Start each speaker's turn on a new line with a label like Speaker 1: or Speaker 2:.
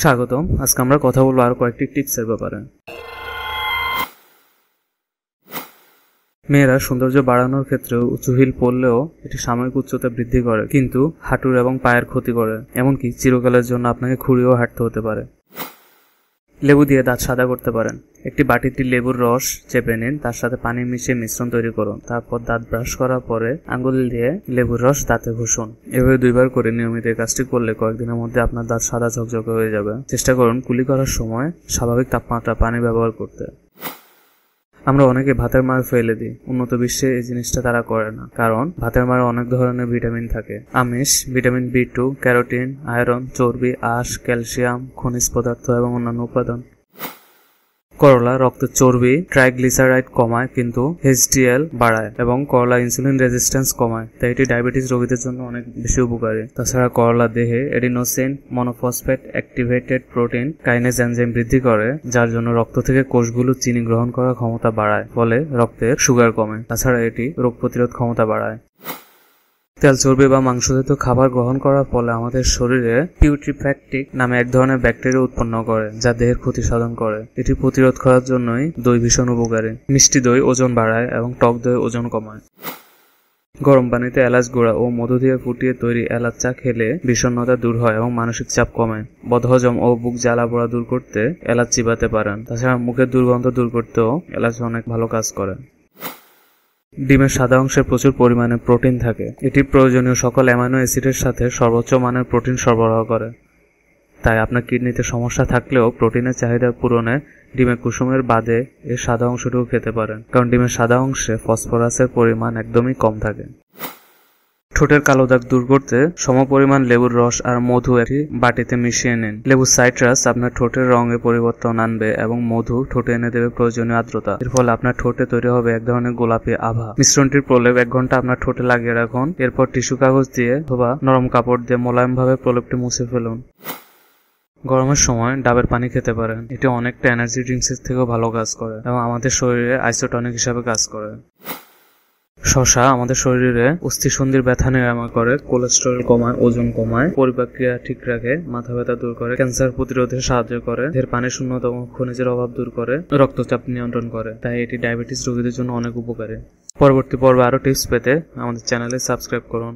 Speaker 1: স্বাগতম। আজকে আমরা কথা বলবো আরো কয়েকটি টিপসের ব্যাপারে। মেয়েরা সৌন্দর্য বাড়ানোর ক্ষেত্রে উঁচু হিল পরলেও এটি সাময়িক উচ্চতা বৃদ্ধি করে, কিন্তু হাঁটুর এবং পায়ের ক্ষতি করে, এমনকি চিরকালের জন্য আপনাকে খুঁড়িয়েও হাঁটতে হতে পারে। লেবু দিয়ে দাঁত সাদা করতে পারেন। একটি বাটিতে লেবুর রস চেপে নিন, তার সাথে পানি মিশিয়ে মিশ্রণ তৈরি করুন। তারপর দাঁত ব্রাশ করার পরে আঙ্গুল দিয়ে লেবুর রস দাঁতে ঘষুন। এভাবে 2 বার করে নিয়মিত এই কাজটি করলে কয়েকদিনের মধ্যে আপনার দাঁত সাদা ঝকঝকে হয়ে যাবে। চেষ্টা করুন কুলি করার সময় স্বাভাবিক তাপমাত্রা পানি ব্যবহার করতে। আমরা অনেকে ভাতের মার ফেলে দিই। উন্নত বিশ্বে এই জিনিসটা তারা করে না, কারণ ভাতের মারে অনেক ধরনের ভিটামিন থাকে। আমিষ, ভিটামিন B2, ক্যারোটিন, আয়রন, চর্বি, আঁশ, ক্যালসিয়াম, খনিজ পদার্থ এবং অন্যান্য উপাদান। করলা রক্তের চর্বি, ট্রাইগ্লিসারাইড কমায়, কিন্তু HDL বাড়ায়, এবং করলা ইনসুলিন রেজিস্ট্যান্স কমায়, তাই এটি ডায়াবেটিস রোগীদের জন্য অনেক বেশি উপকারী। তাছাড়া করলা দেহে adenosine monophosphate activated protein kinase enzyme বৃদ্ধি করে, যার জন্য রক্ত থেকে কোষগুলো চিনি গ্রহণ করার ক্ষমতা বাড়ায়, ফলে রক্তের সুগার কমে। তাছাড়া এটি রোগ প্রতিরোধ ক্ষমতা বাড়ায়। তেল, চর্বি বা মাংসজাতীয় খাবার গ্রহণ করার ফলে আমাদের শরীরে পিউট্রিফ্যাক্টিক নামে এক ধরনের ব্যাকটেরিয়া উৎপন্ন করে, যা দেহের ক্ষতি সাধন করে। এটি প্রতিরোধ করার জন্যই দই ভীষণ উপকারী। মিষ্টি দই ওজন বাড়ায় এবং টক দই ওজন কমায়। গরম পানিতে এলাচ গুঁড়া ও মধু দিয়ে ফুটিয়ে তৈরি এলাচ চা খেলে বিষণ্ণতা দূর হয় এবং মানসিক চাপ কমে। বদহজম ও বুক জ্বালা পোড়া দূর করতে এলাচ চিবাতে পারেন। তাছাড়া মুখের দুর্গন্ধ দূর করতেও এলাচ অনেক ভালো কাজ করে। ডিমের সাদা অংশে প্রচুর পরিমাণে প্রোটিন থাকে। এটি প্রয়োজনীয় সকল অ্যামাইনো অ্যাসিডের সাথে সর্বোচ্চ মানের প্রোটিন সরবরাহ করে। তাই আপনার কিডনিতে সমস্যা থাকলেও প্রোটিনের চাহিদা পূরণে ডিমের কুসুমের বাদে এর সাদা অংশটুকু খেতে পারেন, কারণ ডিমের সাদা অংশে ফসফরাসের পরিমাণ একদমই কম থাকে। ঠোঁটের কালো দাগ দূর করতে সমপরিমাণ লেবুর রস আর মধু একটি বাটিতে মিশিয়ে নিন। লেবুর সাইট্রাস আপনার ঠোঁটের রঙে পরিবর্তন আনবে এবং মধু ঠোঁটে এনে দেবে প্রয়োজনীয় আর্দ্রতা। এর ফলে আপনার ঠোঁটে তৈরি হবে এক ধরনের গোলাপি আভা। মিশ্রণটির প্রলেপ 1 ঘন্টা আপনার ঠোঁটে লাগিয়ে রাখুন। এরপর টিস্যু কাগজ দিয়ে অথবা নরম কাপড় দিয়ে মোলায়েমভাবে প্রলেপটি মুছে ফেলুন। গরমের সময় ডাবের পানি খেতে পারেন। এটি অনেকটা এনার্জি ড্রিঙ্কসের থেকেও ভালো কাজ করে এবং আমাদের শরীরে আইসোটনিক হিসাবে কাজ করে। শসা আমাদের শরীরে অস্থিসন্ধির ব্যথা নিরাময় করে, কোলেস্টেরল কমায়, ওজন কমায়, পরিপাক্রিয়া ঠিক রাখে, মাথা ব্যথা দূর করে, ক্যান্সার প্রতিরোধে সাহায্য করে, দেহের পানির শূন্যতা এবং খনিজের অভাব দূর করে, রক্তচাপ নিয়ন্ত্রণ করে। তাই এটি ডায়াবেটিস রোগীদের জন্য অনেক উপকারী। পরবর্তী পর্বে আরো টিপস পেতে আমাদের চ্যানেলে সাবস্ক্রাইব করুন।